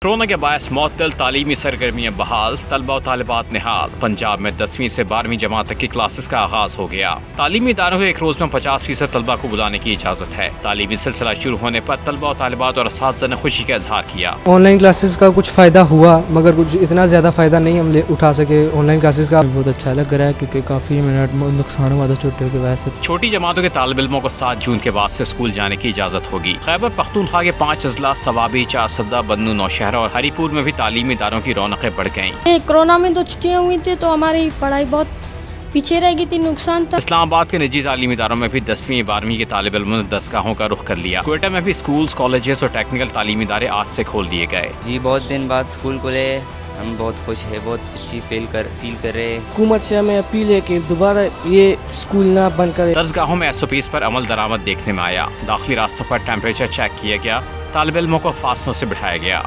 Corona के बायस मअतल तालीमी सरगर्मियाँ बहाल, तलबा और तालिबात निहाल। पंजाब में 10वीं से 12वीं जमात तक की क्लासेस का आगाज हो गया। तालीमी इदारों को एक रोज में 50% तलबा को बुलाने की इजाजत है। तालीमी सिलसिला शुरू होने पर तलबा और तालिबात और असातिज़ा ने खुशी का इजहार किया। ऑनलाइन क्लासेस का कुछ फ़ायदा हुआ, मगर कुछ इतना ज़्यादा फ़ायदा नहीं हम उठा सके। ऑनलाइन क्लासेस का बहुत अच्छा लग रहा है क्योंकि काफ़ी मिनट नुकसान हुआ था छोटे की वजह से। छोटी जमातों के तालिब इल्मों को 7 जून के बाद से स्कूल जाने की इजाज़त होगी। खैबर पख्तूनख्वा के 5 अजला सवाबी, चारसदा, बन्नू, नौशहरा और हरीपुर में भी तालीमी इदारों की रौनकें बढ़ गईं। कोरोना में तो छुट्टियाँ हुई थी तो हमारी पढ़ाई बहुत पीछे रह गई थी, नुकसान था। इस्लामाबाद के निजी तालीमी इदारों में भी 10वीं 12वीं के तालिब इल्मों ने दरसगाहों का रुख कर लिया। क्वेटा में भी स्कूल्स, कॉलेजेस और टेक्निकल तालीमी इदारे आज से खोल दिए गए। जी बहुत दिन बाद स्कूल खुले, हम बहुत खुश है, बहुत अच्छी फील कर रहे हैं। हुकूमत से हमें अपील है कि दोबारा ये स्कूल ना बंद करे। दरसगाहों में SOPs पर अमल दरामद देखने में आया। दाखिली रास्तों पर टेम्परेचर चेक किया गया। तालिब इल्मों को फासलों से बिठाया गया।